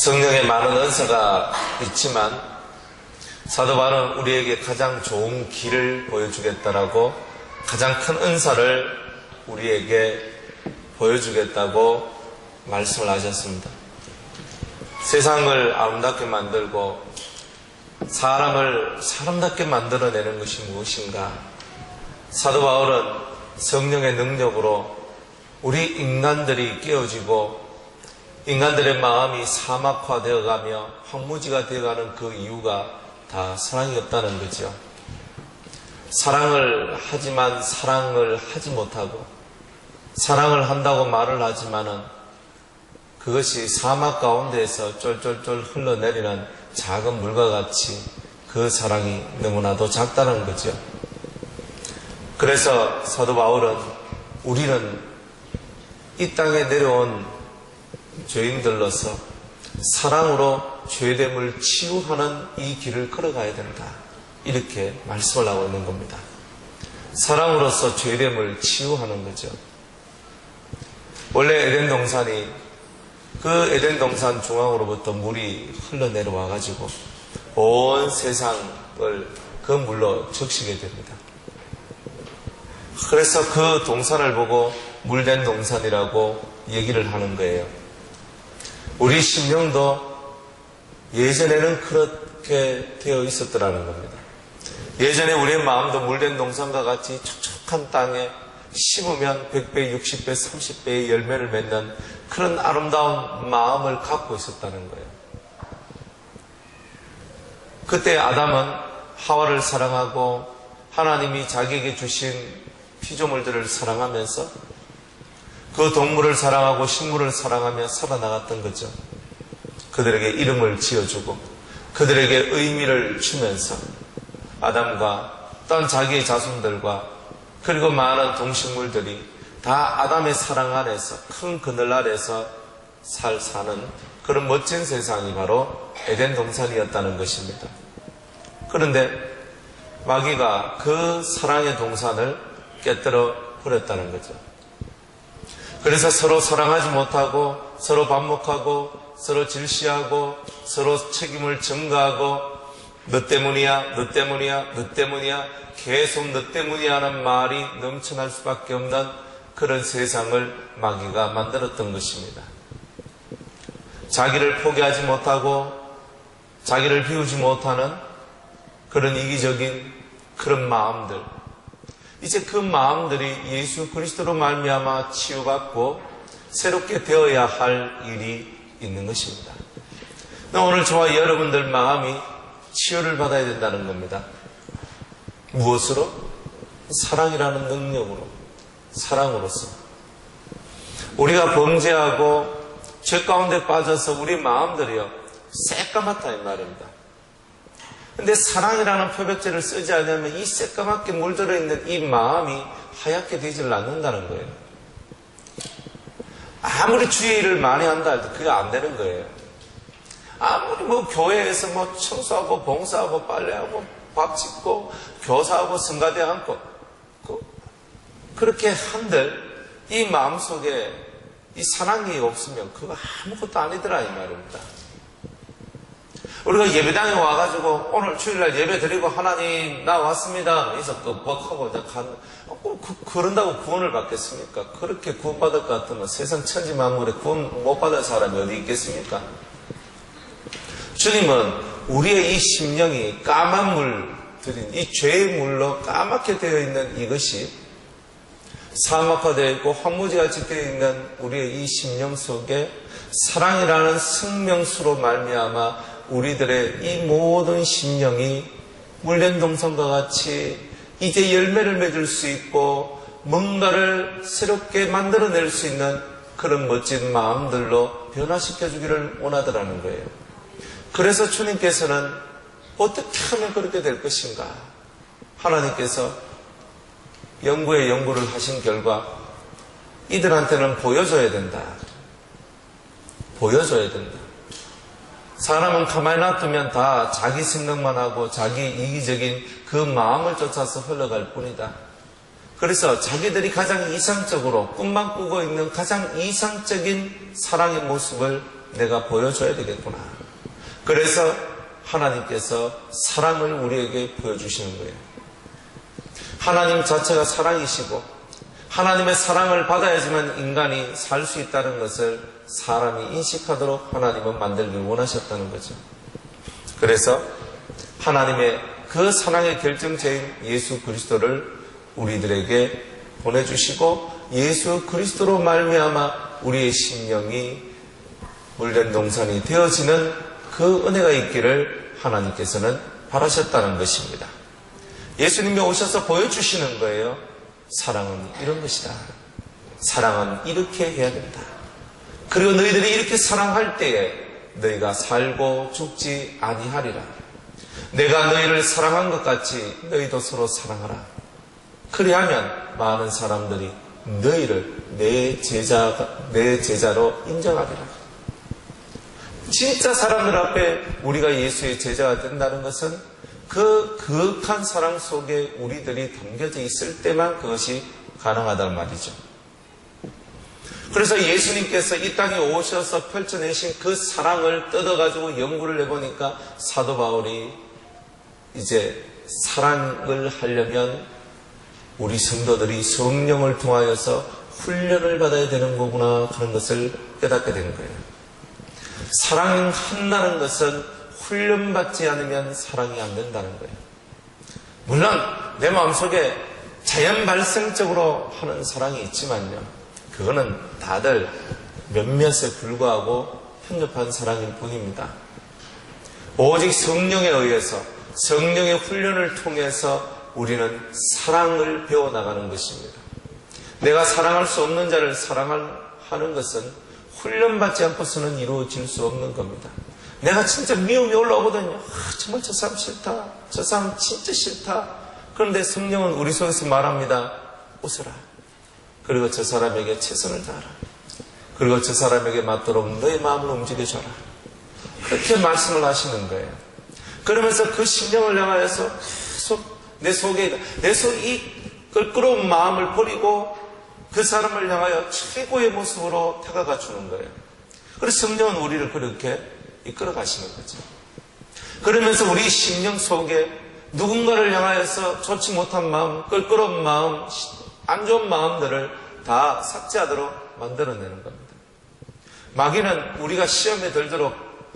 성령의 많은 은사가 있지만 사도 바울은 우리에게 가장 좋은 길을 보여주겠다라고, 가장 큰 은사를 우리에게 보여주겠다고 말씀을 하셨습니다. 세상을 아름답게 만들고 사람을 사람답게 만들어내는 것이 무엇인가? 사도 바울은 성령의 능력으로 우리 인간들이 깨어지고 인간들의 마음이 사막화되어가며 황무지가 되어가는 그 이유가 다 사랑이 없다는 거죠. 사랑을 하지만 사랑을 하지 못하고, 사랑을 한다고 말을 하지만은 그것이 사막 가운데에서 쫄쫄쫄 흘러내리는 작은 물과 같이 그 사랑이 너무나도 작다는 거죠. 그래서 사도 바울은 우리는 이 땅에 내려온 죄인들로서 사랑으로 죄됨을 치유하는 이 길을 걸어가야 된다, 이렇게 말씀을 하고 있는 겁니다. 사랑으로서 죄됨을 치유하는 거죠. 원래 에덴 동산이, 그 에덴 동산 중앙으로부터 물이 흘러내려와 가지고 온 세상을 그 물로 적시게 됩니다. 그래서 그 동산을 보고 물된 동산이라고 얘기를 하는 거예요. 우리 심령도 예전에는 그렇게 되어 있었더라는 겁니다. 예전에 우리의 마음도 물된 동산과 같이 촉촉한 땅에 심으면 100배, 60배, 30배의 열매를 맺는 그런 아름다운 마음을 갖고 있었다는 거예요. 그때 아담은 하와를 사랑하고 하나님이 자기에게 주신 피조물들을 사랑하면서 그 동물을 사랑하고 식물을 사랑하며 살아나갔던 거죠. 그들에게 이름을 지어주고 그들에게 의미를 주면서 아담과 또한 자기의 자손들과 그리고 많은 동식물들이 다 아담의 사랑 안에서, 큰 그늘 아래서 사는 그런 멋진 세상이 바로 에덴 동산이었다는 것입니다. 그런데 마귀가 그 사랑의 동산을 깨뜨려 버렸다는 거죠. 그래서 서로 사랑하지 못하고 서로 반목하고 서로 질시하고 서로 책임을 전가하고 너 때문이야, 너 때문이야, 너 때문이야, 계속 너 때문이야 하는 말이 넘쳐날 수밖에 없는 그런 세상을 마귀가 만들었던 것입니다. 자기를 포기하지 못하고 자기를 비우지 못하는 그런 이기적인 그런 마음들, 이제 그 마음들이 예수 그리스도로 말미암아 치유받고 새롭게 되어야 할 일이 있는 것입니다. 오늘 저와 여러분들 마음이 치유를 받아야 된다는 겁니다. 무엇으로? 사랑이라는 능력으로, 사랑으로서. 우리가 범죄하고 죄 가운데 빠져서 우리 마음들이요 새까맣다 이 말입니다. 근데 사랑이라는 표백제를 쓰지 않으면 이 새까맣게 물들어 있는 이 마음이 하얗게 되질 않는다는 거예요. 아무리 주의 일을 많이 한다 해도 그게 안 되는 거예요. 아무리 교회에서 청소하고 봉사하고 빨래하고 밥 짓고 교사하고 성가대 앉고 그렇게 한들 이 마음속에 이 사랑이 없으면 그거 아무것도 아니더라 이 말입니다. 우리가 예배당에 와가지고 오늘 주일날 예배 드리고 하나님 나 왔습니다 그래서 뻑뻑하고 그런다고 구원을 받겠습니까? 그렇게 구원받을 것 같으면 세상 천지만물에 구원 못 받을 사람이 어디 있겠습니까? 주님은 우리의 이 심령이 까만 물들인 이 죄의 물로 까맣게 되어 있는 이것이 사막화되어 있고 황무지같이 되어 있는 우리의 이 심령 속에 사랑이라는 생명수로 말미암아 우리들의 이 모든 심령이 물된 동산과 같이 이제 열매를 맺을 수 있고 뭔가를 새롭게 만들어낼 수 있는 그런 멋진 마음들로 변화시켜주기를 원하더라는 거예요. 그래서 주님께서는 어떻게 하면 그렇게 될 것인가? 하나님께서 연구를 하신 결과 이들한테는 보여줘야 된다. 보여줘야 된다. 사람은 가만히 놔두면 다 자기 생각만 하고 자기 이기적인 그 마음을 쫓아서 흘러갈 뿐이다. 그래서 자기들이 가장 이상적으로 꿈만 꾸고 있는 가장 이상적인 사랑의 모습을 내가 보여줘야 되겠구나. 그래서 하나님께서 사랑을 우리에게 보여주시는 거예요. 하나님 자체가 사랑이시고 하나님의 사랑을 받아야지만 인간이 살 수 있다는 것을 사람이 인식하도록 하나님은 만들기를 원하셨다는 거죠. 그래서 하나님의 그 사랑의 결정체인 예수 그리스도를 우리들에게 보내주시고 예수 그리스도로 말미암아 우리의 심령이 물된 동산이 되어지는 그 은혜가 있기를 하나님께서는 바라셨다는 것입니다. 예수님이 오셔서 보여주시는 거예요. 사랑은 이런 것이다. 사랑은 이렇게 해야 된다. 그리고 너희들이 이렇게 사랑할 때에 너희가 살고 죽지 아니하리라. 내가 너희를 사랑한 것 같이 너희도 서로 사랑하라. 그리하면 많은 사람들이 너희를 내 제자로 인정하리라. 진짜 사람들 앞에 우리가 예수의 제자가 된다는 것은 그 거룩한 사랑 속에 우리들이 담겨져 있을 때만 그것이 가능하단 말이죠. 그래서 예수님께서 이 땅에 오셔서 펼쳐내신 그 사랑을 뜯어가지고 연구를 해보니까 사도 바울이 이제 사랑을 하려면 우리 성도들이 성령을 통하여서 훈련을 받아야 되는 거구나 하는 것을 깨닫게 된 거예요. 사랑한다는 것은 훈련받지 않으면 사랑이 안 된다는 거예요. 물론 내 마음속에 자연 발생적으로 하는 사랑이 있지만요. 그거는 다들 몇몇에 불과하고 편협한 사랑일 뿐입니다. 오직 성령에 의해서 성령의 훈련을 통해서 우리는 사랑을 배워나가는 것입니다. 내가 사랑할 수 없는 자를 사랑하는 것은 훈련받지 않고서는 이루어질 수 없는 겁니다. 내가 진짜 미움이 올라오거든요. 정말 저 사람 싫다. 저 사람 진짜 싫다. 그런데 성령은 우리 속에서 말합니다. 웃어라. 그리고 저 사람에게 최선을 다하라. 그리고 저 사람에게 맞도록 너의 마음을 움직여줘라. 그렇게 말씀을 하시는 거예요. 그러면서 그 심령을 향하여서 계속 내 속에 이 껄끄러운 마음을 버리고 그 사람을 향하여 최고의 모습으로 다가가 주는 거예요. 그래서 성령은 우리를 그렇게 이끌어 가시는 거죠. 그러면서 우리 심령 속에 누군가를 향하여서 좋지 못한 마음, 껄끄러운 마음, 안 좋은 마음들을 다 삭제하도록 만들어내는 겁니다. 마귀는 우리가 시험에 들도록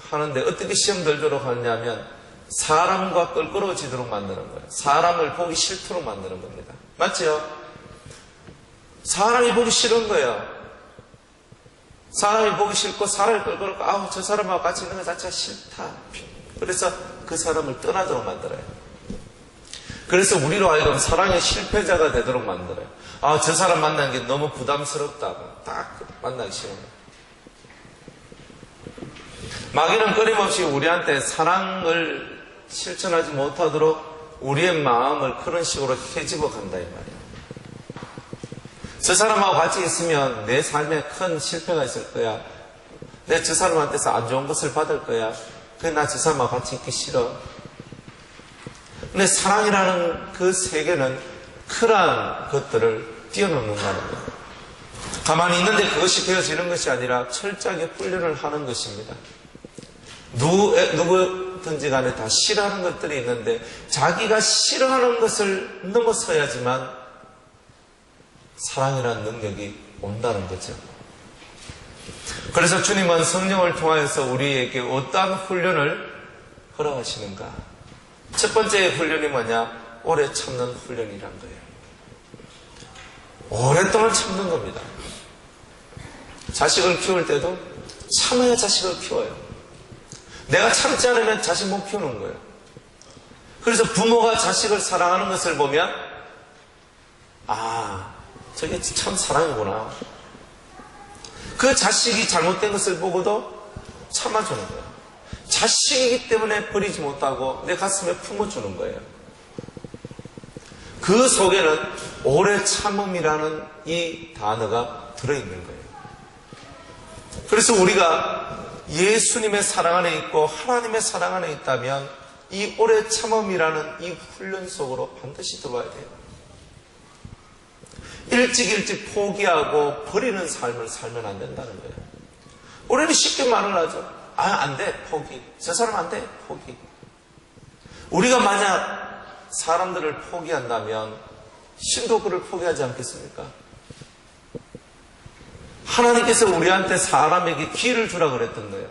하는데 어떻게 시험 들도록 하느냐면 사람과 껄끄러워지도록 만드는 거예요. 사람을 보기 싫도록 만드는 겁니다. 맞죠? 사람이 보기 싫은 거예요. 사람이 보기 싫고 사람이 껄끄럽고 아우 저 사람하고 같이 있는 것 자체가 싫다. 그래서 그 사람을 떠나도록 만들어요. 그래서 우리로 하여금 사랑의 실패자가 되도록 만들어요. 아, 저 사람 만나는 게 너무 부담스럽다고 딱 만나기 싫은 거예요. 마귀는 끊임없이 우리한테 사랑을 실천하지 못하도록 우리의 마음을 그런 식으로 헤집어 간다 이 말이에요. 저 사람하고 같이 있으면 내 삶에 큰 실패가 있을 거야. 내가 저 사람한테서 안 좋은 것을 받을 거야. 그래 나 저 사람하고 같이 있기 싫어. 근데 사랑이라는 그 세계는 그러한 것들을 뛰어넘는다는 거예요. 가만히 있는데 그것이 되어지는 것이 아니라 철저하게 훈련을 하는 것입니다. 누구든지 간에 다 싫어하는 것들이 있는데 자기가 싫어하는 것을 넘어서야지만 사랑이라는 능력이 온다는 거죠. 그래서 주님은 성령을 통하여서 우리에게 어떠한 훈련을 허락하시는가? 첫 번째 훈련이 뭐냐? 오래 참는 훈련이란 거예요. 오랫동안 참는 겁니다. 자식을 키울 때도 참아야 자식을 키워요. 내가 참지 않으면 자식 못 키우는 거예요. 그래서 부모가 자식을 사랑하는 것을 보면 저게 참 사랑이구나. 그 자식이 잘못된 것을 보고도 참아주는 거예요. 자식이기 때문에 버리지 못하고 내 가슴에 품어주는 거예요. 그 속에는 오래 참음이라는 이 단어가 들어있는 거예요. 그래서 우리가 예수님의 사랑 안에 있고 하나님의 사랑 안에 있다면 이 오래 참음이라는 이 훈련 속으로 반드시 들어와야 돼요. 일찍 포기하고 버리는 삶을 살면 안 된다는 거예요. 우리는 쉽게 말을 하죠. 안 돼, 포기. 저 사람 안 돼, 포기. 우리가 만약 사람들을 포기한다면 신도 그를 포기하지 않겠습니까? 하나님께서 우리한테 사람에게 기회를 주라 그랬던 거예요.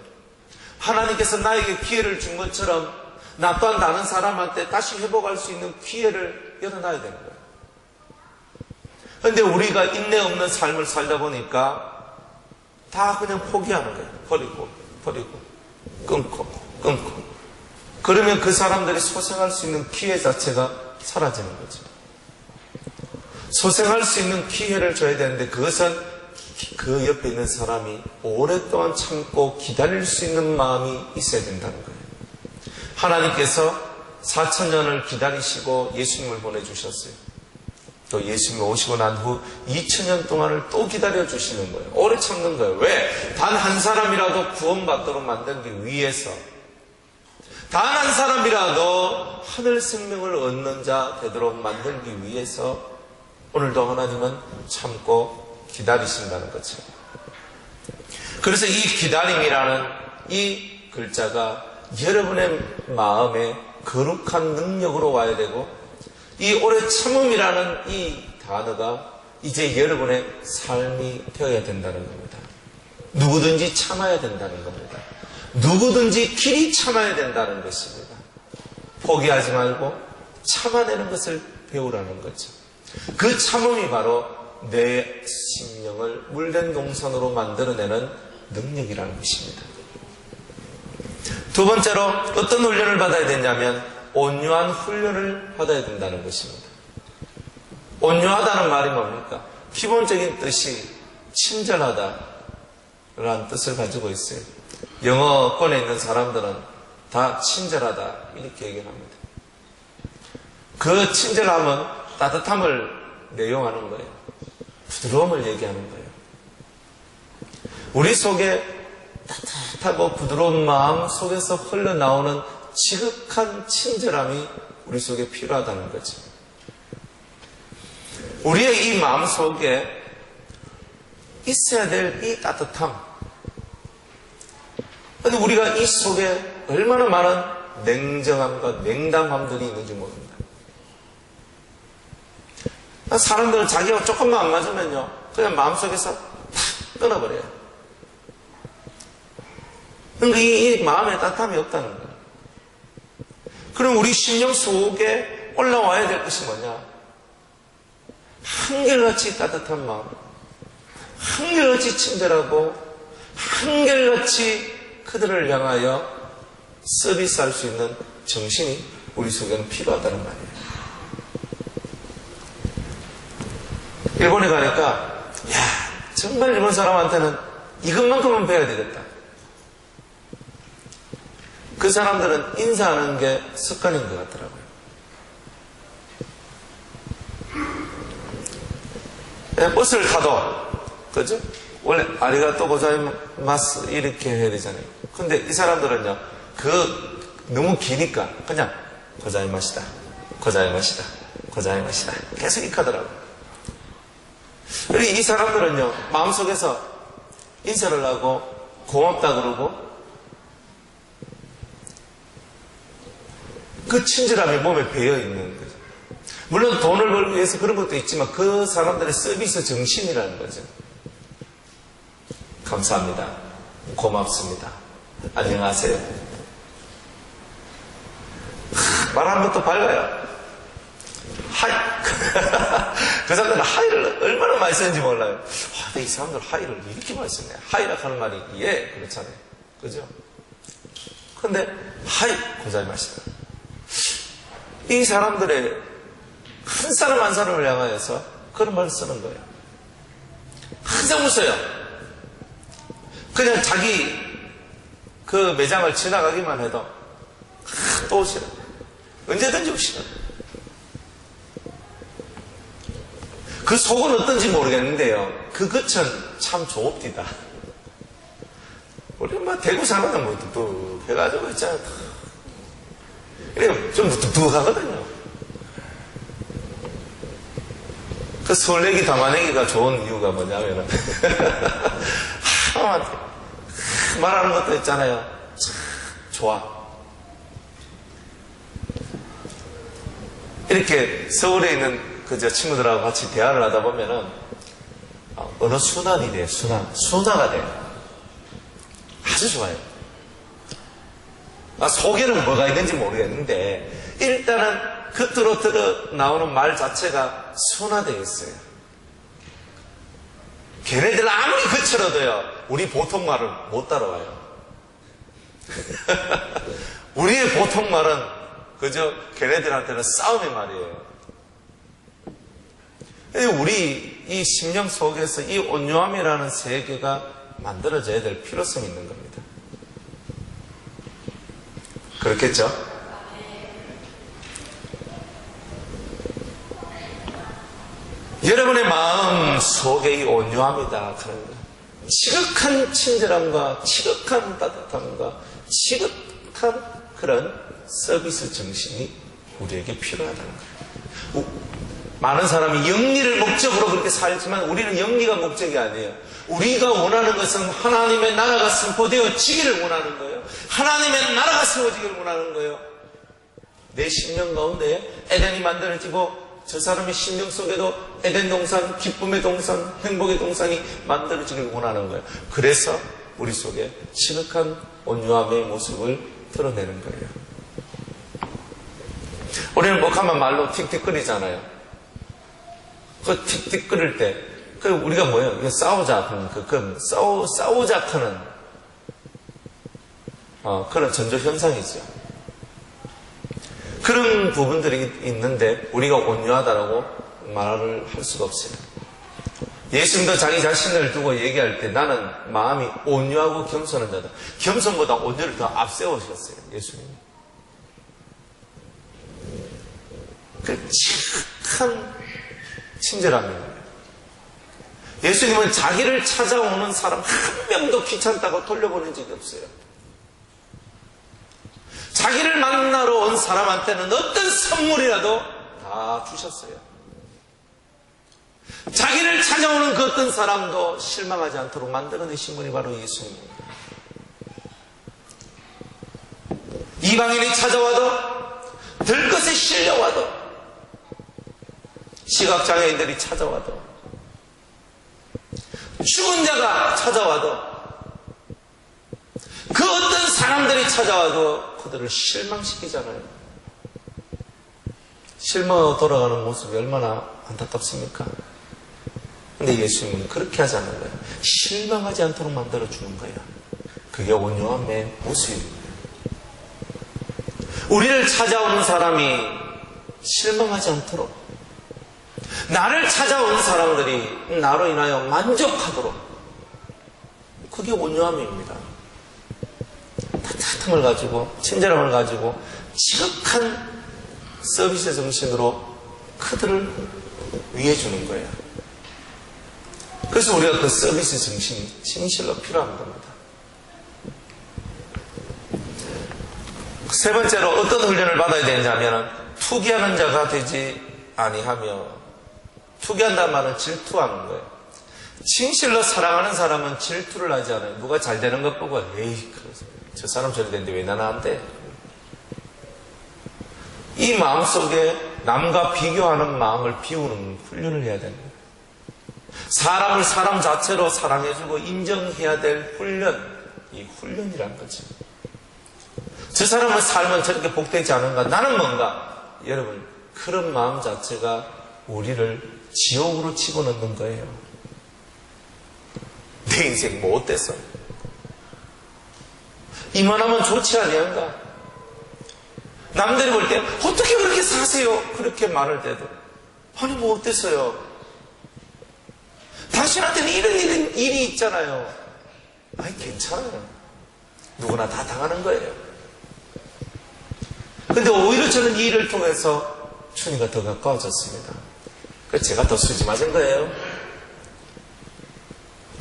하나님께서 나에게 기회를 준 것처럼 나 또한 다른 사람한테 다시 회복할 수 있는 기회를 열어놔야 되는 거예요. 그런데 우리가 인내 없는 삶을 살다 보니까 다 그냥 포기하는 거예요. 버리고 끊고 그러면 그 사람들이 소생할 수 있는 기회 자체가 사라지는 거죠. 소생할 수 있는 기회를 줘야 되는데 그것은 그 옆에 있는 사람이 오랫동안 참고 기다릴 수 있는 마음이 있어야 된다는 거예요. 하나님께서 4,000년을 기다리시고 예수님을 보내주셨어요. 또 예수님이 오시고 난 후 2,000년 동안을 또 기다려주시는 거예요. 오래 참는 거예요. 왜? 단 한 사람이라도 구원받도록 만들기 위해서, 단 한 사람이라도 하늘 생명을 얻는 자 되도록 만들기 위해서 오늘도 하나님은 참고 기다리신다는 거죠. 그래서 이 기다림이라는 이 글자가 여러분의 마음에 거룩한 능력으로 와야 되고, 이 오래 참음이라는 이 단어가 이제 여러분의 삶이 되어야 된다는 겁니다. 누구든지 참아야 된다는 겁니다. 누구든지 길이 참아야 된다는 것입니다. 포기하지 말고 참아내는 것을 배우라는 거죠. 그 참음이 바로 내 심령을 물된 동산으로 만들어내는 능력이라는 것입니다. 두 번째로 어떤 훈련을 받아야 되냐면 온유한 훈련을 받아야 된다는 것입니다. 온유하다는 말이 뭡니까? 기본적인 뜻이 친절하다라는 뜻을 가지고 있어요. 영어권에 있는 사람들은 다 친절하다 이렇게 얘기를 합니다. 그 친절함은 따뜻함을 내용하는 거예요. 부드러움을 얘기하는 거예요. 우리 속에 따뜻하고 부드러운 마음 속에서 흘러나오는 지극한 친절함이 우리 속에 필요하다는 거죠. 우리의 이 마음 속에 있어야 될 이 따뜻함. 그런데 우리가 이 속에 얼마나 많은 냉정함과 냉담함들이 있는지 모릅니다. 사람들은 자기가 조금만 안 맞으면요, 그냥 마음속에서 팍 끊어버려요. 그러니까 이 마음에 따뜻함이 없다는 거예요. 그럼 우리 심령 속에 올라와야 될 것이 뭐냐? 한결같이 따뜻한 마음, 한결같이 친절하고 한결같이 그들을 향하여 서비스할 수 있는 정신이 우리 속에는 필요하다는 말이에요. 일본에 가니까 정말 일본 사람한테는 이것만큼은 배워야 되겠다. 그 사람들은 인사하는 게 습관인 것 같더라고요. 버스를 타도, 그죠? 원래 아리가또 고자이마스 이렇게 해야 되잖아요. 근데 이 사람들은요, 너무 기니까 그냥 고자이마시다, 고자이마시다, 고자이마시다 계속 이렇게 하더라고요. 그리고 이 사람들은요, 마음속에서 인사를 하고 고맙다 그러고 그 친절함이 몸에 배어 있는 거죠. 물론 돈을 벌기 위해서 그런 것도 있지만 그 사람들의 서비스 정신이라는 거죠. 감사합니다. 고맙습니다. 안녕하세요. 말하는 것도 밝아요. 하이. 그 사람들은 하이를 얼마나 많이 쓰는지 몰라요. 이 사람들 하이를 이렇게 많이 쓰네. 하이라고 하는 말이 그렇잖아요. 그죠? 근데 하이 고자이마시다. 이 사람들의 한 사람 한 사람을 향하여서 그런 말을 쓰는 거예요. 항상 웃어요. 그냥 자기 그 매장을 지나가기만 해도 또 오시라. 언제든지 오시라. 그 속은 어떤지 모르겠는데요. 그 끝은 참 좋읍디다. 우리 대구 사람은 또 해가지고 있잖아. 그래, 좀 뚝뚝하거든요. 그 설레기 담아내기가 좋은 이유가 뭐냐면은, 이렇게 말하는 것도 있잖아요. 참 좋아. 이렇게 서울에 있는 그저 친구들하고 같이 대화를 하다 보면은 어느 순환이 돼요. 순화가 돼요. 아주 좋아요. 속에는 뭐가 있는지 모르겠는데 일단은 겉으로 들어 나오는 말 자체가 순화되어 있어요. 걔네들 아무리 거칠어도요, 우리 보통 말은 못 따라와요. 우리의 보통 말은 그저 걔네들한테는 싸움의 말이에요. 우리 이 심령 속에서 이 온유함이라는 세계가 만들어져야 될 필요성이 있는 겁니다. 그렇겠죠? 여러분의 마음 속에 이 온유함이다 그런 거. 지극한 친절함과 지극한 따뜻함과 지극한 그런 서비스 정신이 우리에게 필요하다는 거예요. 많은 사람이 영리를 목적으로 그렇게 살지만 우리는 영리가 목적이 아니에요. 우리가 원하는 것은 하나님의 나라가 선포되어지기를 원하는 거예요. 하나님의 나라가 세워지기를 원하는 거예요. 내 심령 가운데 에덴이 만들어지고 저 사람의 심령 속에도 에덴 동산, 기쁨의 동산, 행복의 동산이 만들어지기를 원하는 거예요. 그래서 우리 속에 지극한 온유함의 모습을 드러내는 거예요. 우리는 목하면 말로 틱틱거리잖아요. 그 틱틱거릴 때, 우리가 뭐예요? 싸우자. 싸우자 하는, 그런 전조현상이 있어요. 그런 부분들이 있는데, 우리가 온유하다라고 말을 할 수가 없어요. 예수님도 자기 자신을 두고 얘기할 때 나는 마음이 온유하고 겸손한 자다. 겸손보다 온유를 더 앞세우셨어요, 예수님이. 그 착한 친절함입니다. 예수님은 자기를 찾아오는 사람 한 명도 귀찮다고 돌려보낸 적이 없어요. 자기를 만나러 온 사람한테는 어떤 선물이라도 다 주셨어요. 자기를 찾아오는 그 어떤 사람도 실망하지 않도록 만들어내신 분이 바로 예수님입니다. 이방인이 찾아와도 들것에 실려와도 시각장애인들이 찾아와도 죽은 자가 찾아와도 그 어떤 사람들이 찾아와도 그들을 실망시키잖아요. 실망하고 돌아가는 모습이 얼마나 안타깝습니까? 근데 예수님은 그렇게 하지 않는 거예요. 실망하지 않도록 만들어주는 거예요. 그게 온유함의 모습입니다. 우리를 찾아오는 사람이 실망하지 않도록 나를 찾아온 사람들이 나로 인하여 만족하도록 그게 온유함입니다. 따뜻함을 가지고 친절함을 가지고 지극한 서비스 정신으로 그들을 위해 주는 거예요. 그래서 우리가 그 서비스 정신이 진실로 필요한 겁니다. 세 번째로 어떤 훈련을 받아야 되느냐면 투기하는 자가 되지 아니하며, 투기한다는 말은 질투하는 거예요. 진실로 사랑하는 사람은 질투를 하지 않아요. 누가 잘 되는 것 보고 에이 저 사람 저리 되는데 왜 나는 안 돼? 이 마음속에 남과 비교하는 마음을 비우는 훈련을 해야 됩니다. 사람을 사람 자체로 사랑해주고 인정해야 될 훈련, 이 훈련이란 거죠. 저 사람의 삶은 저렇게 복되지 않은가? 나는 뭔가? 여러분, 그런 마음 자체가 우리를 지옥으로 집어넣는 거예요. 내 인생 뭐 어땠어? 이만하면 좋지 아니한가? 남들이 볼 때 어떻게 그렇게 사세요? 그렇게 말할 때도 아니 뭐 어땠어요? 당신한테는 이런 일이 있잖아요. 아니 괜찮아요. 누구나 다 당하는 거예요. 근데 오히려 저는 이 일을 통해서 주님과 더 가까워졌습니다. 그래서 제가 더 수지 맞은 거예요.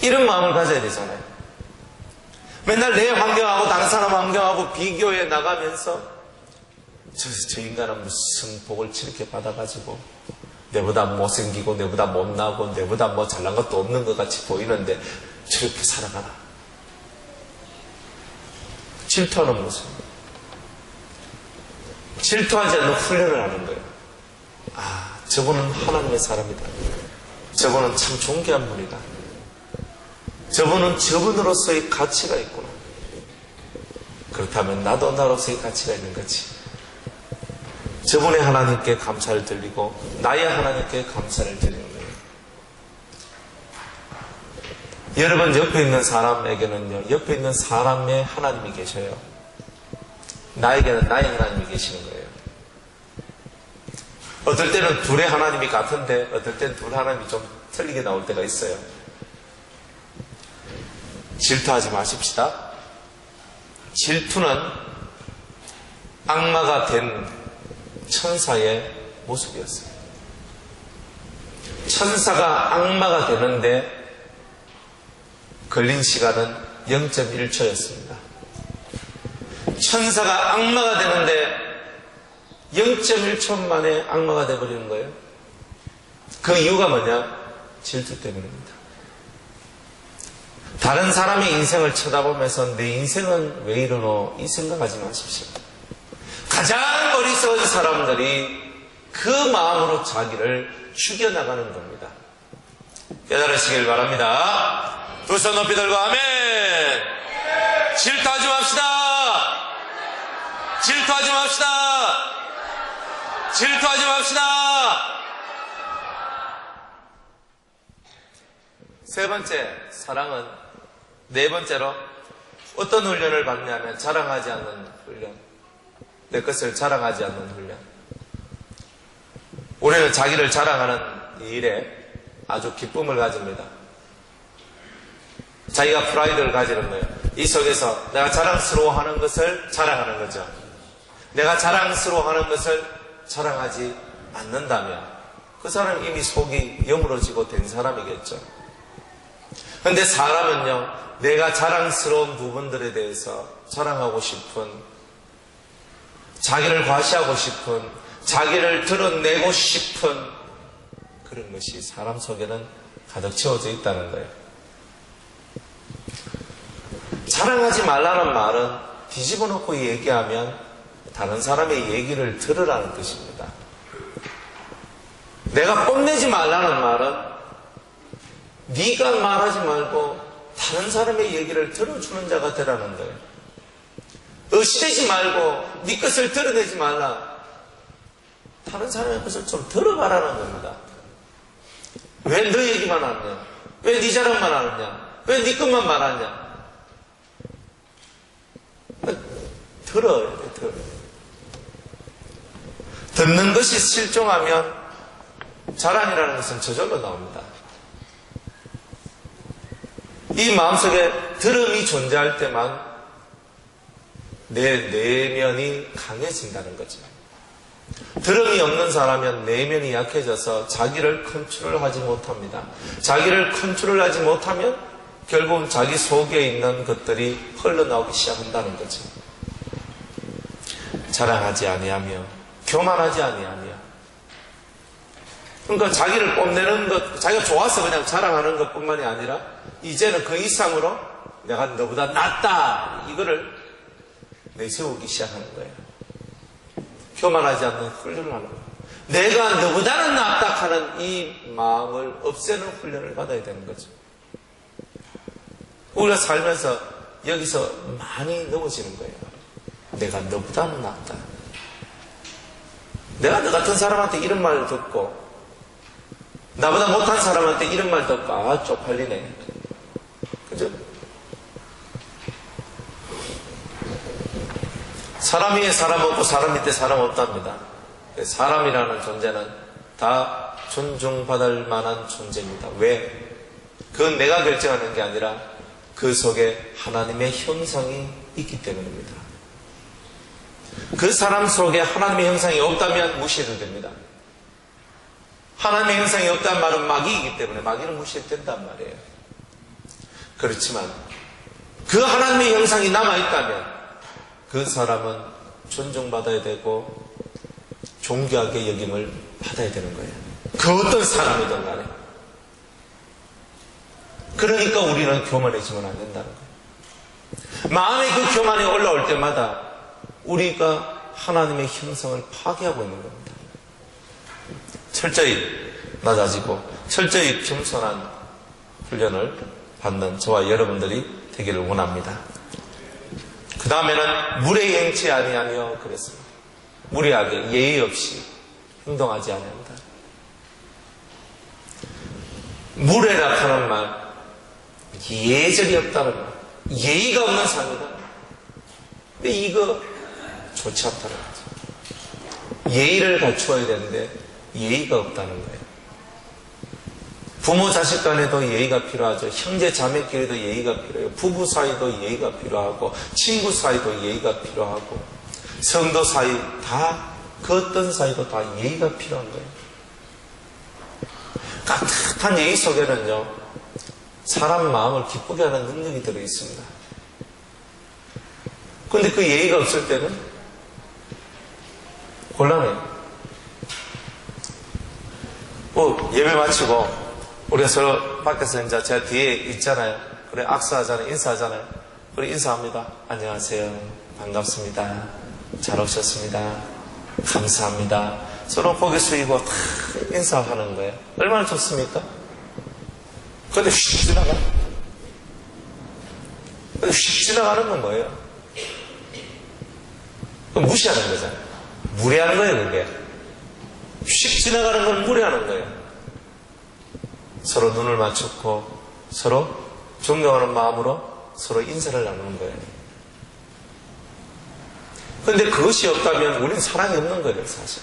이런 마음을 가져야 되잖아요. 맨날 내 환경하고 다른 사람 환경하고 비교해 나가면서 저 인간은 무슨 복을 이렇게 받아가지고 내보다 못생기고 내보다 못나고 내보다 뭐 잘난 것도 없는 것 같이 보이는데 저렇게 살아가나. 질투하는 모습. 질투하지 않는 훈련을 하는 거예요. 아, 저분은 하나님의 사람이다. 저분은 참 존귀한 분이다. 저분은 저분으로서의 가치가 있구나. 그렇다면 나도 나로서의 가치가 있는 거지. 저분의 하나님께 감사를 드리고 나의 하나님께 감사를 드리는 거예요. 여러분 옆에 있는 사람에게는요, 옆에 있는 사람의 하나님이 계셔요. 나에게는 나의 하나님이 계시는 거예요. 어떨 때는 둘의 하나님이 같은데 어떨 때는 둘 하나님이 좀 틀리게 나올 때가 있어요. 질투하지 마십시다. 질투는 악마가 된 천사의 모습이었어요. 천사가 악마가 되는데 걸린 시간은 0.1초였습니다. 천사가 악마가 되는데 0.1초 만에 악마가 되어버리는 거예요. 그 이유가 뭐냐? 질투 때문입니다. 다른 사람의 인생을 쳐다보면서 내 인생은 왜 이러노? 이 생각하지 마십시오. 가장 어리석은 사람들이 그 마음으로 자기를 죽여나가는 겁니다. 깨달으시길 바랍니다. 두 손 높이 들고 아멘. 질투하지 맙시다. 질투하지 맙시다. 질투하지 맙시다. 세 번째, 사랑은 네 번째로 어떤 훈련을 받냐면 자랑하지 않는 훈련. 내 것을 자랑하지 않는 훈련. 우리는 자기를 자랑하는 일에 아주 기쁨을 가집니다. 자기가 프라이드를 가지는 거예요. 이 속에서 내가 자랑스러워하는 것을 자랑하는 거죠. 내가 자랑스러워하는 것을 자랑하지 않는다면 그 사람은 이미 속이 여물어지고 된 사람이겠죠. 그런데 사람은요, 내가 자랑스러운 부분들에 대해서 자랑하고 싶은, 자기를 과시하고 싶은, 자기를 드러내고 싶은 그런 것이 사람 속에는 가득 채워져 있다는 거예요. 자랑하지 말라는 말은 뒤집어 놓고 얘기하면 다른 사람의 얘기를 들으라는 뜻입니다. 내가 뽐내지 말라는 말은 네가 말하지 말고 다른 사람의 얘기를 들어주는 자가 되라는 거예요. 의시되지 말고 네 것을 드러내지 말라. 다른 사람의 것을 좀 들어봐라는 겁니다. 왜 너 얘기만 하느냐? 왜 네 자랑만 하느냐? 왜 네 것만 말하냐? 들어야 돼, 들어. 듣는 것이 실종하면 자랑이라는 것은 저절로 나옵니다. 이 마음속에 들음이 존재할 때만 내 내면이 강해진다는 거죠. 들음이 없는 사람은 내면이 약해져서 자기를 컨트롤하지 못합니다. 자기를 컨트롤하지 못하면 결국은 자기 속에 있는 것들이 흘러나오기 시작한다는 거죠. 자랑하지 아니하며 교만하지 아니하며, 그러니까 자기를 뽐내는 것, 자기가 좋아서 그냥 자랑하는 것뿐만이 아니라 이제는 그 이상으로 내가 너보다 낫다 이거를 내세우기 시작하는 거예요. 교만하지 않는 훈련을 하는 거예요. 내가 너보다는 낫다 하는 이 마음을 없애는 훈련을 받아야 되는 거죠. 우리가 살면서 여기서 많이 넘어지는 거예요. 내가 너보다는 낫다. 내가 너 같은 사람한테 이런 말을 듣고 나보다 못한 사람한테 이런 말 듣고 아 쪽팔리네. 그죠? 사람 위에 사람 없고 사람 밑에 사람 없답니다. 사람이라는 존재는 다 존중받을 만한 존재입니다. 왜? 그건 내가 결정하는 게 아니라 그 속에 하나님의 형상이 있기 때문입니다. 그 사람 속에 하나님의 형상이 없다면 무시해도 됩니다. 하나님의 형상이 없다는 말은 마귀이기 때문에 마귀는 무시해도 된단 말이에요. 그렇지만 그 하나님의 형상이 남아있다면 그 사람은 존중받아야 되고 존귀하게 여김을 받아야 되는 거예요. 그 어떤 사람이든 간에. 그러니까 우리는 교만해지면 안 된다는 거예요. 마음의 그 교만이 올라올 때마다 우리가 하나님의 형성을 파괴하고 있는 겁니다. 철저히 낮아지고 철저히 겸손한 훈련을 받는 저와 여러분들이 되기를 원합니다. 그 다음에는 무례행치 아니하며 그랬습니다. 무례하게 예의 없이 행동하지 아니한다. 무례라 하는 말, 예절이 없다는 말, 예의가 없는 삶이다. 근데 이거 좋지 않다는 거죠. 예의를 갖추어야 되는데 예의가 없다는 거예요. 부모 자식 간에도 예의가 필요하죠. 형제 자매끼리도 예의가 필요해요. 부부 사이도 예의가 필요하고 친구 사이도 예의가 필요하고 성도 사이 다 그 어떤 사이도 다 예의가 필요한 거예요. 까딱한 예의 속에는요 사람 마음을 기쁘게 하는 능력이 들어있습니다. 그런데 그 예의가 없을 때는 곤란해요. 예배 마치고 우리가 서로 밖에서 이제 제 뒤에 있잖아요. 그래 악수하잖아요. 인사하잖아요. 그래 인사합니다. 안녕하세요. 반갑습니다. 잘 오셨습니다. 감사합니다. 서로 고개 숙이고 다 인사하는 거예요. 얼마나 좋습니까? 근데 휙 지나가. 근데 휙 지나가는 건 뭐예요? 그건 무시하는 거잖아요. 무례하는 거예요, 그게. 휙 지나가는 건 무례하는 거예요. 서로 눈을 맞췄고 서로 존경하는 마음으로 서로 인사를 나누는 거예요. 그런데 그것이 없다면 우리는 사랑이 없는 거예요, 사실.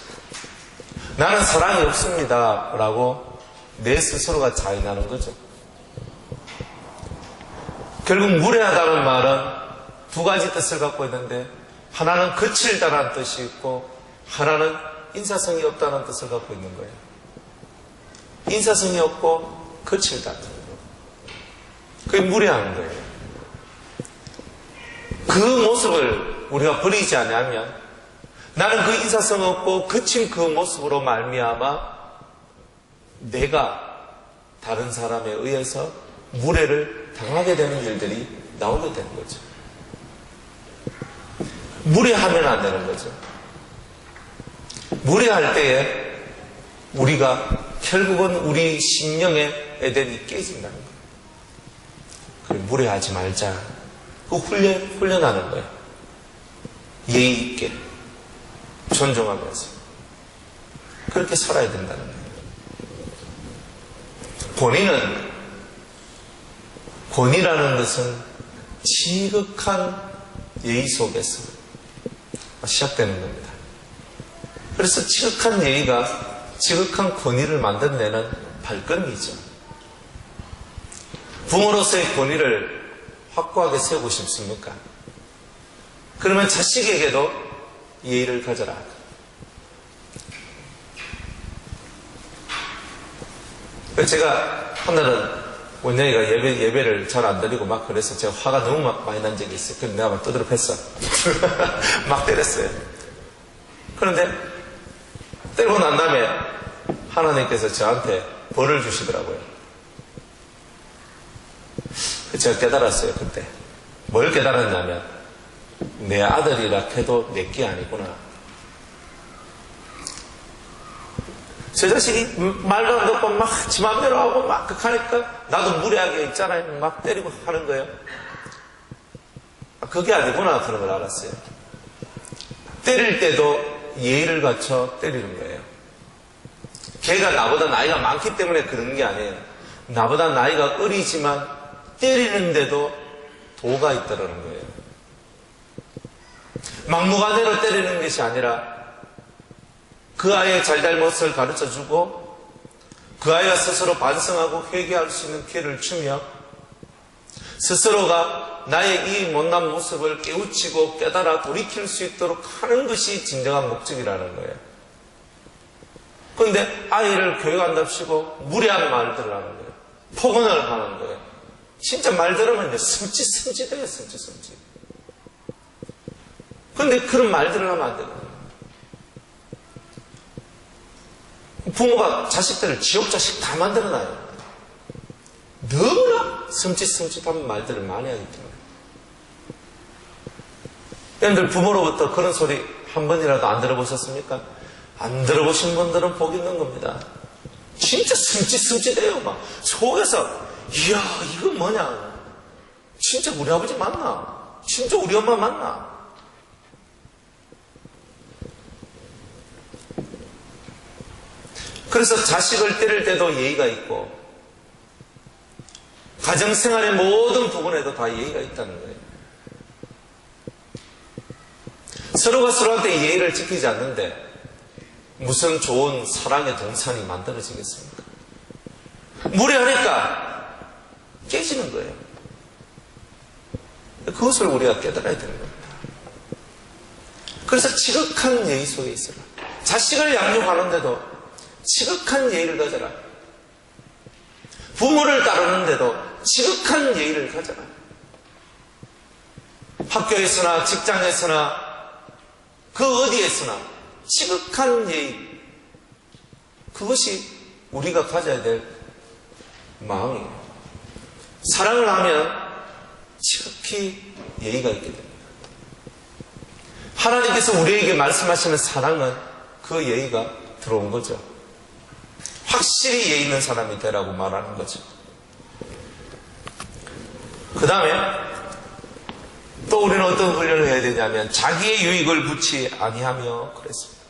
나는 사랑이 없습니다 라고 내 스스로가 자인하는 거죠. 결국 무례하다는 말은 두 가지 뜻을 갖고 있는데 하나는 거칠다는 뜻이 있고 하나는 인사성이 없다는 뜻을 갖고 있는 거예요. 인사성이 없고 거칠다. 그게 무례한 거예요. 그 모습을 우리가 버리지 않으면 나는 그 인사성 없고 거친 그 모습으로 말미암아 내가 다른 사람에 의해서 무례를 당하게 되는 일들이 나오게 되는 거죠. 무례하면 안 되는 거죠. 무례할 때에 우리가 결국은 우리 심령의 에덴이 깨진다는 거예요. 그래, 무례하지 말자. 그 훈련하는 거예요. 예의 있게, 존중하면서. 그렇게 살아야 된다는 거예요. 권위라는 것은 지극한 예의 속에서 시작되는 겁니다. 그래서 지극한 예의가 지극한 권위를 만들어내는 발걸음이죠. 부모로서의 권위를 확고하게 세우고 싶습니까? 그러면 자식에게도 예의를 가져라. 제가 하늘은 원영이가 예배를 잘 안 드리고 막 그래서 제가 화가 너무 막 많이 난 적이 있어요. 그래서 내가 막 두드려 팼어. 막 때렸어요. 그런데 때리고 난 다음에 하나님께서 저한테 벌을 주시더라고요. 제가 깨달았어요, 그때. 뭘 깨달았냐면 내 아들이라 해도 내게 아니구나. 제 자식이 말도 안 듣고 막 지 맘대로 하고 막 하니까 나도 무례하게 있잖아요. 막 때리고 하는 거예요. 그게 아니구나 그런 걸 알았어요. 때릴 때도 예의를 갖춰 때리는 거예요. 걔가 나보다 나이가 많기 때문에 그런 게 아니에요. 나보다 나이가 어리지만 때리는데도 도가 있다는 거예요. 막무가내로 때리는 것이 아니라 그 아이의 잘잘못을 가르쳐주고 그 아이가 스스로 반성하고 회개할 수 있는 기회를 주며 스스로가 나의 이 못난 모습을 깨우치고 깨달아 돌이킬 수 있도록 하는 것이 진정한 목적이라는 거예요. 그런데 아이를 교육한답시고 무례한 말들을 하는 거예요. 폭언을 하는 거예요. 진짜 말 들으면 이제 섬찟해요, 섬찟. 그런데 그런 말들을 하면 안 되거든요. 부모가 자식들을 지옥자식 다 만들어놔요. 너무나 섬찟한 말들을 많이 하기 때문에. 여러분들 부모로부터 그런 소리 한 번이라도 안 들어보셨습니까? 안 들어보신 분들은 복 있는 겁니다. 진짜 숨짓숨짓해요. 막 속에서 이야 이거 뭐냐, 진짜 우리 아버지 맞나? 진짜 우리 엄마 맞나? 그래서 자식을 때릴 때도 예의가 있고 가정생활의 모든 부분에도 다 예의가 있다는 거예요. 서로가 서로한테 예의를 지키지 않는데 무슨 좋은 사랑의 동산이 만들어지겠습니까? 무례하니까 깨지는 거예요. 그것을 우리가 깨달아야 되는 겁니다. 그래서 지극한 예의 속에 있어라. 자식을 양육하는데도 지극한 예의를 가져라. 부모를 따르는데도 지극한 예의를 가져라. 학교에서나 직장에서나 그 어디에서나 지극한 예의, 그것이 우리가 가져야 될 마음이에요. 사랑을 하면 지극히 예의가 있게 됩니다. 하나님께서 우리에게 말씀하시는 사랑은 그 예의가 들어온 거죠. 확실히 예의 있는 사람이 되라고 말하는 거죠. 그 다음에 또 우리는 어떤 훈련을 해야 되냐면 자기의 유익을 구치 아니하며 그랬습니다.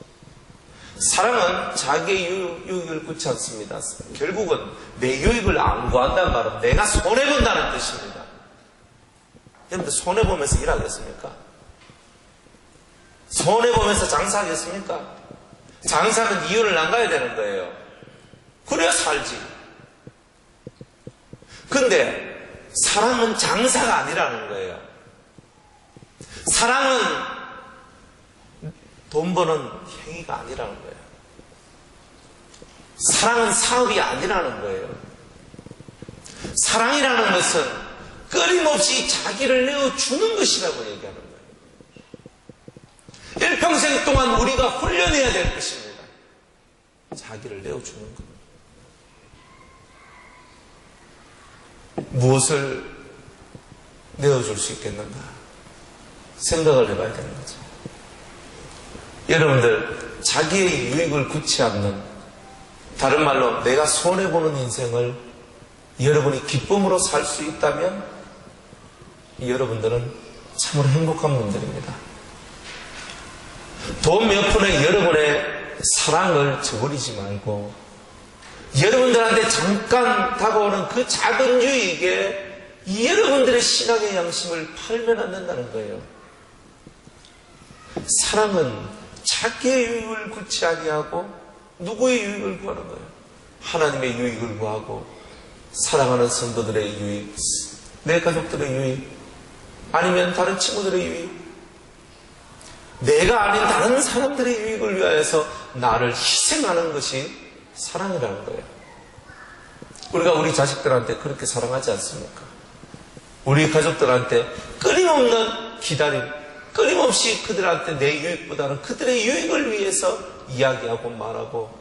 사랑은 자기의 유익을 구치 않습니다. 결국은 내 유익을 안 구한다는 말은 내가 손해본다는 뜻입니다. 여러분들 손해보면서 일하겠습니까? 손해보면서 장사하겠습니까? 장사는 이윤을 남가야 되는 거예요. 그래야 살지. 근데 사랑은 장사가 아니라는 거예요. 사랑은 돈 버는 행위가 아니라는 거예요. 사랑은 사업이 아니라는 거예요. 사랑이라는 것은 끊임없이 자기를 내어주는 것이라고 얘기하는 거예요. 일평생 동안 우리가 훈련해야 될 것입니다. 자기를 내어주는 것. 무엇을 내어줄 수 있겠는가 생각을 해봐야 되는 거죠. 여러분들 자기의 유익을 구치 않는, 다른 말로 내가 손해보는 인생을 여러분이 기쁨으로 살 수 있다면 여러분들은 참으로 행복한 분들입니다. 돈 몇 푼에 여러분의 사랑을 저버리지 말고 여러분들한테 잠깐 다가오는 그 작은 유익에 여러분들의 신앙의 양심을 팔면 안 된다는 거예요. 사랑은 자기의 유익을 구치 아니하고 누구의 유익을 구하는 거예요? 하나님의 유익을 구하고 사랑하는 성도들의 유익, 내 가족들의 유익, 아니면 다른 친구들의 유익, 내가 아닌 다른 사람들의 유익을 위하여서 나를 희생하는 것이 사랑이라는 거예요. 우리가 우리 자식들한테 그렇게 사랑하지 않습니까? 우리 가족들한테 끊임없는 기다림, 끊임없이 그들한테 내 유익보다는 그들의 유익을 위해서 이야기하고 말하고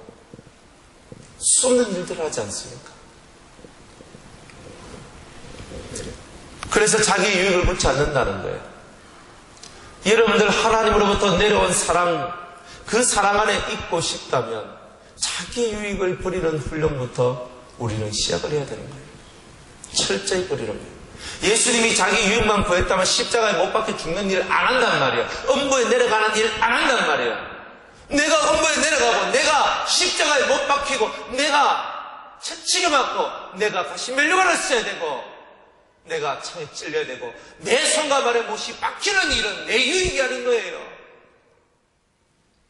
쏟는 일들을 하지 않습니까? 그래서 자기의 유익을 묻지 않는다는 거예요. 여러분들 하나님으로부터 내려온 사랑, 그 사랑 안에 있고 싶다면 자기 유익을 버리는 훈련부터 우리는 시작을 해야 되는 거예요. 철저히 버리는 거예요. 예수님이 자기 유익만 구했다면 십자가에 못 박혀 죽는 일을 안 한단 말이에요. 음부에 내려가는 일을 안 한단 말이에요. 내가 음부에 내려가고 내가 십자가에 못 박히고 내가 채찍에 맞고 내가 다시 멸류관을 써야 되고 내가 창에 찔려야 되고 내 손과 발에 못이 박히는 일은 내 유익이 아닌 거예요.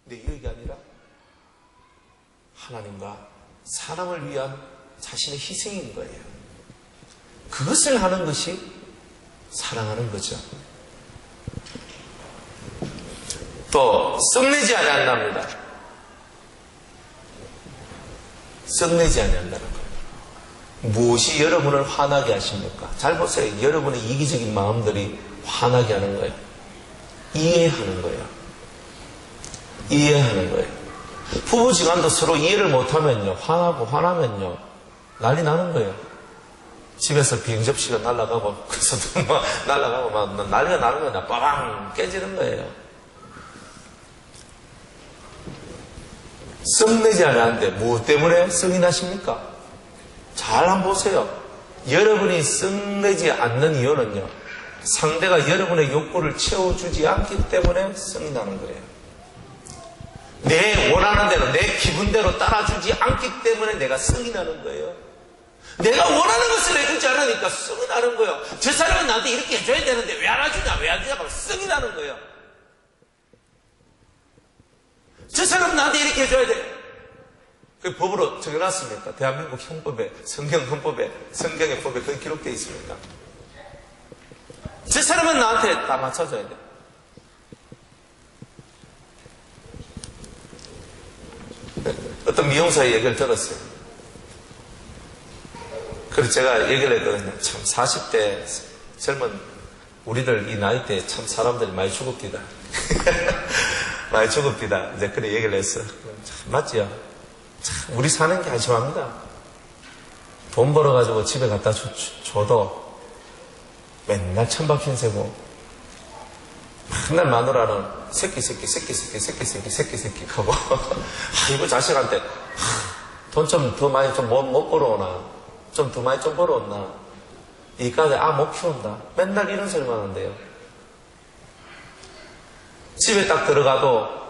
내 유익이 아니라 하나님과 사람을 위한 자신의 희생인 거예요. 그것을 하는 것이 사랑하는 거죠. 또 썩내지 아니한답니다. 썩내지 아니한다는 거예요. 무엇이 여러분을 화나게 하십니까? 잘 보세요. 여러분의 이기적인 마음들이 화나게 하는 거예요. 이해하는 거예요. 이해하는 거예요. 부부지간도 서로 이해를 못하면요, 화나면요 난리 나는 거예요. 집에서 비행 접시가 날아가고, 그래서 막 날아가고, 막 난리가 나는 거야. 빠방 깨지는 거예요. 썩내지 않았는데, 무엇 때문에 썩이 나십니까? 잘 한번 보세요. 여러분이 썩내지 않는 이유는요, 상대가 여러분의 욕구를 채워주지 않기 때문에 썩이 나는 거예요. 내 원하는 대로, 내 기분대로 따라주지 않기 때문에 내가 썩이 나는 거예요. 내가 원하는 것을 해주지 않으니까 썩이 나는 거예요. 저 사람은 나한테 이렇게 해줘야 되는데 왜 안 해주냐, 왜 안 해주냐 하면 썩이 나는 거예요. 저 사람은 나한테 이렇게 해줘야 돼. 그 법으로 정해놨습니까? 대한민국 형법에, 성경 헌법에, 성경의 법에 그게 기록되어 있습니까? 저 사람은 나한테 다 맞춰줘야 돼. 어떤 미용사의 얘기를 들었어요. 그래서 제가 얘기를 했거든요. 참 40대 젊은 우리들 이 나이 때 참 사람들이 많이 죽읍디다. 많이 죽읍디다. 이제 그래 얘기를 했어. 참 맞지요? 참 우리 사는 게 한심합니다. 돈 벌어가지고 집에 갖다 줘도 맨날 천박힌 새고 맨날 마누라는 새끼 하고 이거 자식한테 돈 좀 더 많이 좀 못 벌어오나 좀 더 많이 좀 벌어왔나 이까지 못 키운다 맨날 이런 소리만 하는데요. 집에 딱 들어가도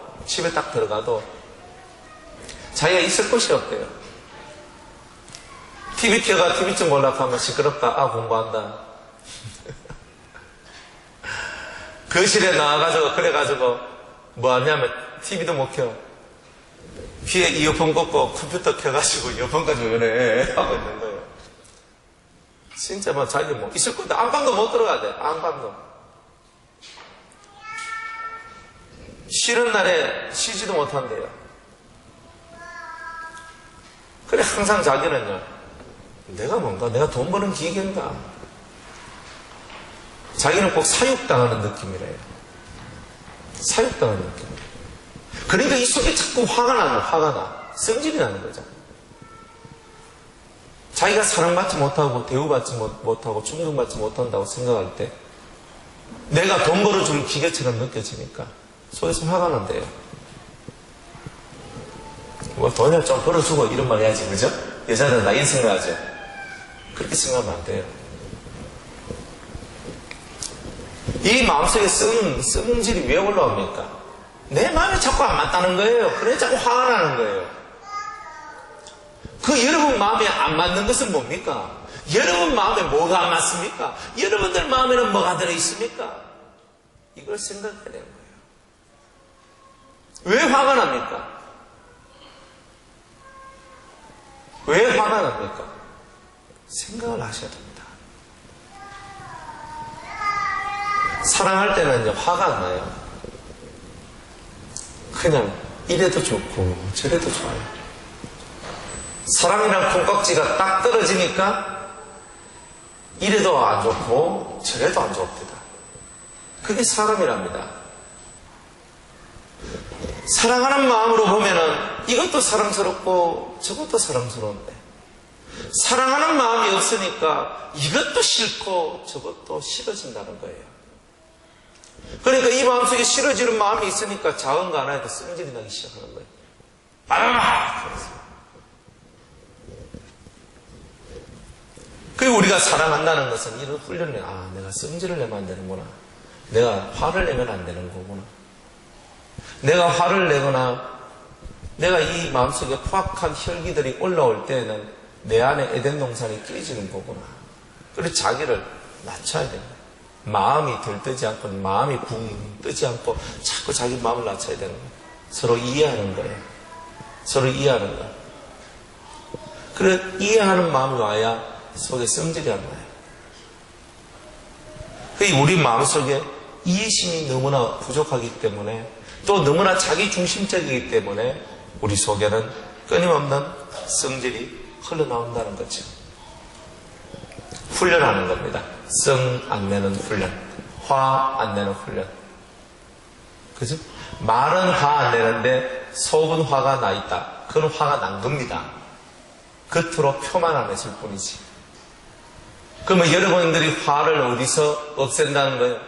자기가 있을 곳이 없대요. TV 켜가 TV 좀 보려고 하면 시끄럽다. 공부한다. 거실에 나와가지고 그래가지고 뭐 하냐면 TV도 못 켜. 귀에 이어폰 꽂고 컴퓨터 켜가지고 이어폰 가지고 이래 하고 있는 거예요. 진짜 뭐 자기 뭐 있을 건데 안방도 못 들어가야 돼. 안방도. 쉬는 날에 쉬지도 못한대요. 그래 항상 자기는요. 내가 뭔가 내가 돈 버는 기계인가. 자기는 꼭 사육당하는 느낌이래요. 사육당하는 느낌. 그러니까 이 속에 자꾸 화가 나. 성질이 나는 거죠. 자기가 사랑받지 못하고 대우받지 못하고 존경받지 못한다고 생각할 때 내가 돈 벌어줄 기계처럼 느껴지니까 속에서 화가 난대요. 뭐 돈을 좀 벌어주고 이런 말 해야지, 그죠? 여자들은 나 인생을 하죠. 그렇게 생각하면 안 돼요. 이 마음속에 성질이 왜 올라옵니까? 내 마음이 자꾸 안 맞다는 거예요. 그래 자꾸 화가 나는 거예요. 그 여러분 마음에 안 맞는 것은 뭡니까? 여러분 마음에 뭐가 안 맞습니까? 여러분들 마음에는 뭐가 들어있습니까? 이걸 생각해야 되는 거예요. 왜 화가 납니까? 왜 화가 납니까? 생각을 하셔야 됩니다. 사랑할 때는요, 화가 안 나요. 그냥 이래도 좋고 저래도 좋아요. 사랑이랑 콩깍지가 딱 떨어지니까 이래도 안 좋고 저래도 안 좋습니다. 그게 사람이랍니다. 사랑하는 마음으로 보면은 이것도 사랑스럽고 저것도 사랑스러운데 사랑하는 마음이 없으니까 이것도 싫고 저것도 싫어진다는 거예요. 그러니까 이 마음속에 싫어지는 마음이 있으니까 작은 거 하나에도 성질이 나기 시작하는 거예요. 그리고 우리가 사랑한다는 것은 이런 훈련을 내가 성질을 내면 안 되는구나. 내가 화를 내면 안 되는 거구나. 내가 화를 내거나 내가 이 마음속에 포악한 혈기들이 올라올 때에는 내 안에 에덴 동산이 깨지는 거구나. 그래서 자기를 낮춰야 됩니다. 마음이 들뜨지 않고 마음이 붕 뜨지 않고 자꾸 자기 마음을 낮춰야 되는 거예요. 서로 이해하는 거예요. 서로 이해하는 거예요. 그래 이해하는 마음이 와야 속에 성질이 안 나요. 우리 마음속에 이해심이 너무나 부족하기 때문에 또 너무나 자기 중심적이기 때문에 우리 속에는 끊임없는 성질이 흘러나온다는 거죠. 훈련하는 겁니다. 성 안 내는 훈련, 화 안 내는 훈련. 그죠? 말은 화 안 내는데 속은 화가 나 있다. 그건 화가 난 겁니다. 겉으로 표만 안 했을 뿐이지. 그러면 여러분들이 화를 어디서 없앤다는 거예요?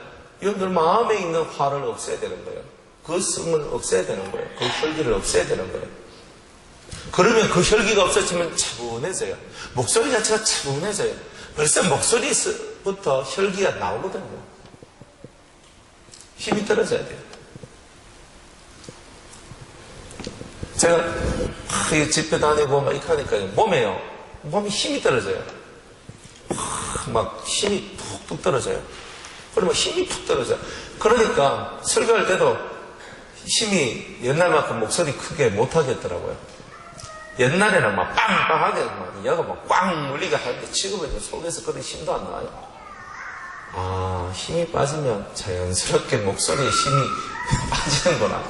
여러분들 마음에 있는 화를 없애야 되는 거예요. 그 숨을 없애야 되는 거예요. 그 혈기를 없애야 되는 거예요. 그러면 그 혈기가 없어지면 차분해져요. 목소리 자체가 차분해져요. 벌써 목소리부터 혈기가 나오거든요. 힘이 떨어져야 돼요. 제가 집회 다니고 막 이렇게 하니까 몸이 힘이 떨어져요. 막 힘이 푹푹 떨어져요. 그러면 힘이 푹 떨어져요. 그러니까 설교할 때도 힘이 옛날만큼 목소리 크게 못하겠더라고요. 옛날에는 막 빵빵하게 막 여가 막 꽝 물리게 하는데 지금은 속에서 그런 힘도 안 나와요. 아, 힘이 빠지면 자연스럽게 목소리에 힘이 빠지는구나.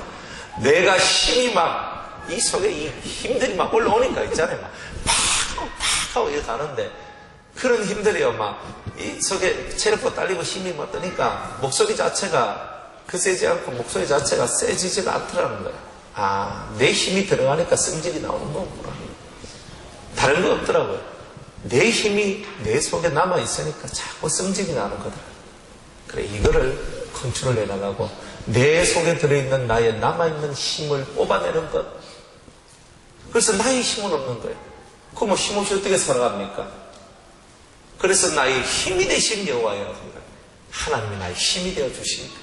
내가 힘이 막 이 속에 이 힘들이 막 올라오니까 있잖아요. 막 팍 하고 이렇게 가는데 그런 힘들이요. 막 이 속에 체력도 딸리고 힘이 막 뜨니까 목소리 자체가 그 세지 않고 목소리 자체가 세지지가 않더라는 거예요. 아, 내 힘이 들어가니까 성질이 나오는 거구나. 다른 거 없더라고요. 내 힘이 내 속에 남아있으니까 자꾸 성질이 나는 거다. 그래, 이거를 컨트롤 해나가고 내 속에 들어있는 나의 남아있는 힘을 뽑아내는 것. 그래서 나의 힘은 없는 거예요. 그럼 뭐 힘없이 어떻게 살아갑니까? 그래서 나의 힘이 되신 여호와여, 하나님이 나의 힘이 되어주시니까.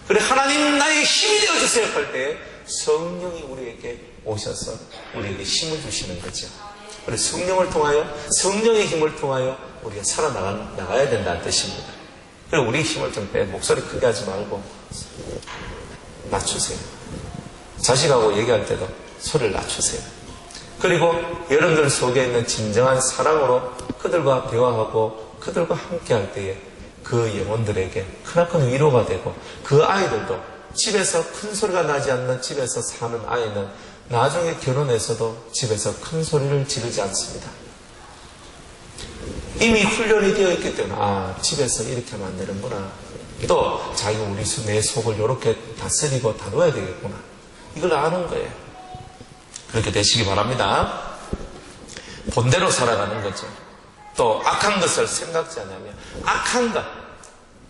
그래, 하나님 나의 힘이 되어주세요 할 때 성령이 우리에게 오셔서 우리에게 힘을 주시는 거죠. 그래, 성령을 통하여, 성령의 힘을 통하여 우리가 살아나가야 된다는 뜻입니다. 그래, 우리 힘을 좀 빼. 목소리 크게 하지 말고 낮추세요. 자식하고 얘기할 때도 소리를 낮추세요. 그리고 여러분들 속에 있는 진정한 사랑으로 그들과 대화하고 그들과 함께 할 때에 그 영혼들에게 크나큰 위로가 되고 그 아이들도 집에서 큰 소리가 나지 않는 집에서 사는 아이는 나중에 결혼해서도 집에서 큰 소리를 지르지 않습니다. 이미 훈련이 되어 있기 때문에 아, 집에서 이렇게 하면 안 되는구나. 또 자기가 내 속을 이렇게 다스리고 다뤄야 되겠구나. 이걸 아는 거예요. 그렇게 되시기 바랍니다. 본대로 살아가는 거죠. 또 악한 것을 생각지 않으면 악한 것,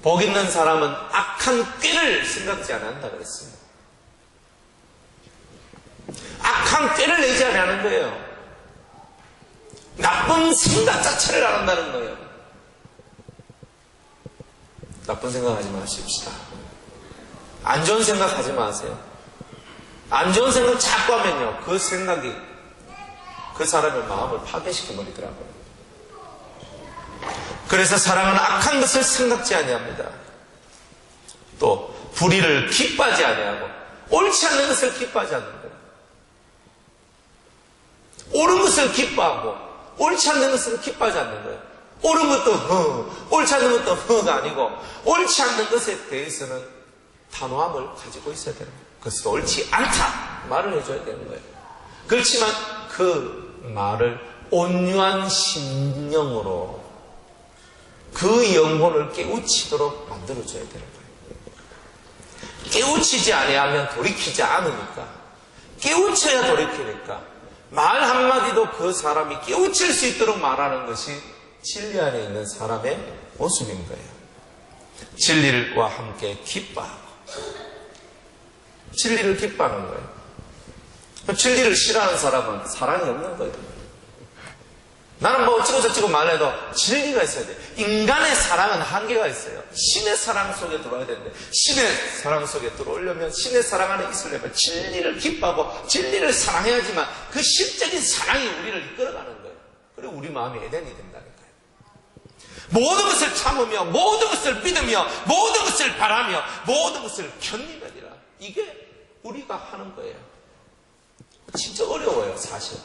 복 있는 사람은 악한 꾀를 생각지 않는다 그랬습니다. 악한 꾀를 내지 않는 거예요. 나쁜 생각 자체를 안 한다는 거예요. 나쁜 생각하지 마십시다. 안 좋은 생각하지 마세요. 안 좋은 생각 자꾸 하면요, 그 생각이 그 사람의 마음을 파괴시켜버리더라고요. 그래서 사랑은 악한 것을 생각지 아니합니다. 또 불의를 기뻐하지 아니하고 옳지 않는 것을 기뻐하지 않는 거예요. 옳은 것을 기뻐하고 옳지 않는 것을 기뻐하지 않는 거예요. 옳은 것도 옳지 않는 것도 허가 아니고 옳지 않는 것에 대해서는 단호함을 가지고 있어야 되는 거예요. 그것도 옳지 않다 말을 해줘야 되는 거예요. 그렇지만 그 말을 온유한 심령으로 그 영혼을 깨우치도록 만들어줘야 되는 거예요. 깨우치지 아니하면 돌이키지 않으니까, 깨우쳐야 돌이키니까 말 한마디도 그 사람이 깨우칠 수 있도록 말하는 것이 진리 안에 있는 사람의 모습인 거예요. 진리와 함께 기뻐하고 진리를 기뻐하는 거예요. 진리를 싫어하는 사람은 사랑이 없는 거예요. 나는 뭐 어찌고 저찌고 말해도 진리가 있어야 돼요. 인간의 사랑은 한계가 있어요. 신의 사랑 속에 들어와야 되는데 신의 사랑 속에 들어오려면 신의 사랑 안에 있으려면 진리를 기뻐하고 진리를 사랑해야지만 그 실적인 사랑이 우리를 이끌어가는 거예요. 그리고 우리 마음이 에덴이 된다니까요. 모든 것을 참으며 모든 것을 믿으며 모든 것을 바라며 모든 것을 견디느니라. 이게 우리가 하는 거예요. 진짜 어려워요, 사실.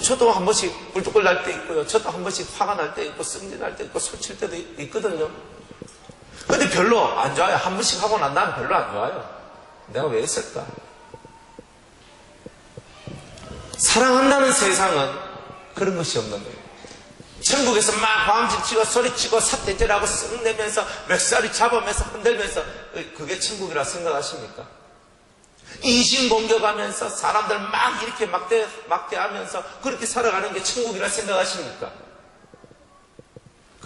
저도 한 번씩 불뚝불 날 때 있고요. 저도 한 번씩 화가 날 때 있고, 승진할 때 있고, 소칠 때도 있거든요. 근데 별로 안 좋아요. 한 번씩 하고 난 다음에 별로 안 좋아요. 내가 왜 했을까? 사랑한다는 세상은 그런 것이 없는 거예요. 천국에서 막 화음질치고 소리치고 삿대질하고 쓱 내면서 멱살이 잡으면서 흔들면서 그게 천국이라 생각하십니까? 인신공격하면서 사람들 막 이렇게 막대하면서 그렇게 살아가는 게 천국이라 생각하십니까?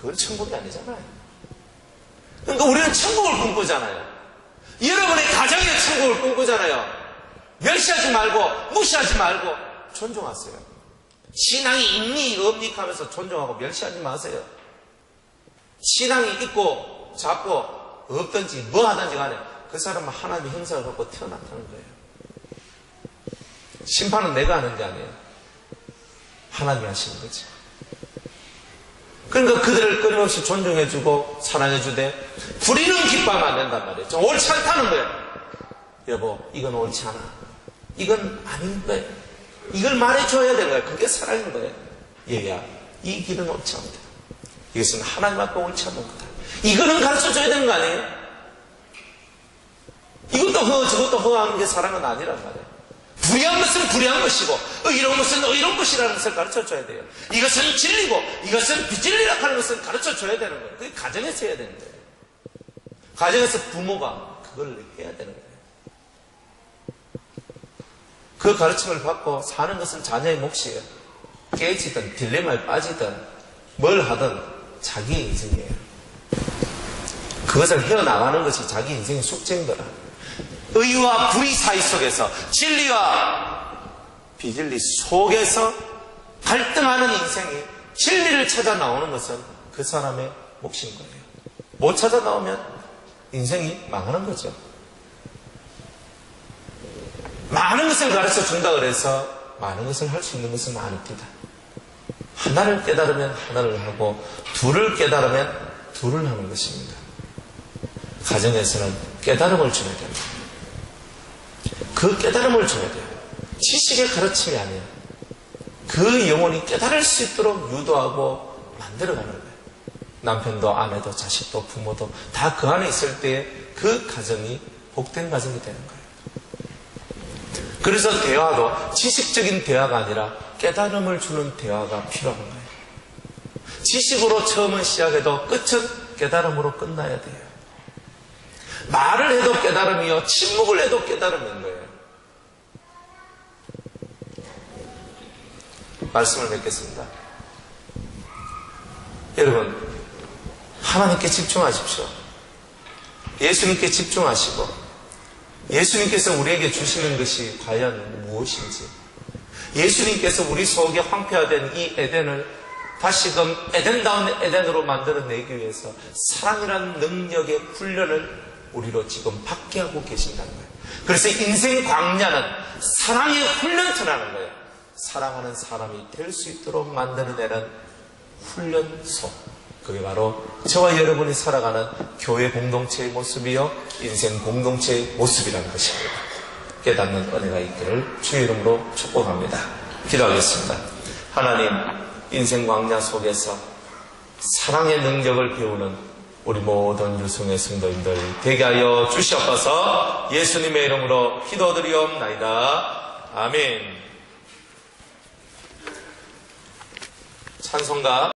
그건 천국이 아니잖아요. 그러니까 우리는 천국을 꿈꾸잖아요. 여러분의 가정의 천국을 꿈꾸잖아요. 멸시하지 말고 무시하지 말고 존중하세요. 신앙이 있니 없니 하면서 존중하고 멸시하지 마세요. 신앙이 있고 작고 없든지 뭐 하든지 간에 그 사람은 하나님의 형상을 갖고 태어났다는 거예요. 심판은 내가 하는 게 아니에요. 하나님이 하시는 거지. 그러니까 그들을 끊임없이 존중해주고 사랑해주되 부리는 기뻐하면 안 된단 말이에요. 좀 옳지 않다는 거예요. 여보, 이건 옳지 않아. 이건 아닌 거예요. 이걸 말해줘야 되는 거예요. 그게 사랑인 거예요. 얘야, 이 길은 옳지 않다. 이것은 하나님 앞에 옳지 않은 거다. 이거는 가르쳐줘야 되는 거 아니에요? 이것도 허, 저것도 허하는 게 사랑은 아니란 말이에요. 불의한 것은 불의한 것이고 의로운 것은 의로운 것이라는 것을 가르쳐줘야 돼요. 이것은 진리고 이것은 비진리라 하는 것을 가르쳐줘야 되는 거예요. 그게 가정에서 해야 되는 거예요. 가정에서 부모가 그걸 해야 되는 거예요. 그 가르침을 받고 사는 것은 자녀의 몫이에요. 깨지든 딜레마에 빠지든 뭘 하든 자기의 인생이에요. 그것을 헤어나가는 것이 자기 인생의 숙제인 거라. 의와 불의 사이 속에서 진리와 비진리 속에서 갈등하는 인생이 진리를 찾아 나오는 것은 그 사람의 몫인 거예요. 못 찾아 나오면 인생이 망하는 거죠. 많은 것을 가르쳐 준다 그래서 많은 것을 할 수 있는 것은 아닙니다. 하나를 깨달으면 하나를 하고 둘을 깨달으면 둘을 하는 것입니다. 가정에서는 깨달음을 줘야 됩니다. 그 깨달음을 줘야 돼요. 지식의 가르침이 아니에요. 그 영혼이 깨달을 수 있도록 유도하고 만들어가는 거예요. 남편도 아내도 자식도 부모도 다 그 안에 있을 때 그 가정이 복된 가정이 되는 거예요. 그래서 대화도 지식적인 대화가 아니라 깨달음을 주는 대화가 필요한 거예요. 지식으로 처음은 시작해도 끝은 깨달음으로 끝나야 돼요. 말을 해도 깨달음이요, 침묵을 해도 깨달음인 거예요. 말씀을 맺겠습니다. 여러분, 하나님께 집중하십시오. 예수님께 집중하시고 예수님께서 우리에게 주시는 것이 과연 무엇인지, 예수님께서 우리 속에 황폐화된 이 에덴을 다시금 에덴다운 에덴으로 만들어내기 위해서 사랑이라는 능력의 훈련을 우리로 지금 받게 하고 계신다는 거예요. 그래서 인생 광야는 사랑의 훈련터라는 거예요. 사랑하는 사람이 될 수 있도록 만들어내는 훈련소. 그게 바로 저와 여러분이 살아가는 교회 공동체의 모습이요, 인생 공동체의 모습이라는 것입니다. 깨닫는 은혜가 있기를 주의 이름으로 축복합니다. 기도하겠습니다. 하나님, 인생 광야 속에서 사랑의 능력을 배우는 우리 모든 유승의 성도님들 되게 하여 주시옵소서. 예수님의 이름으로 기도드리옵나이다. 아멘. 찬송가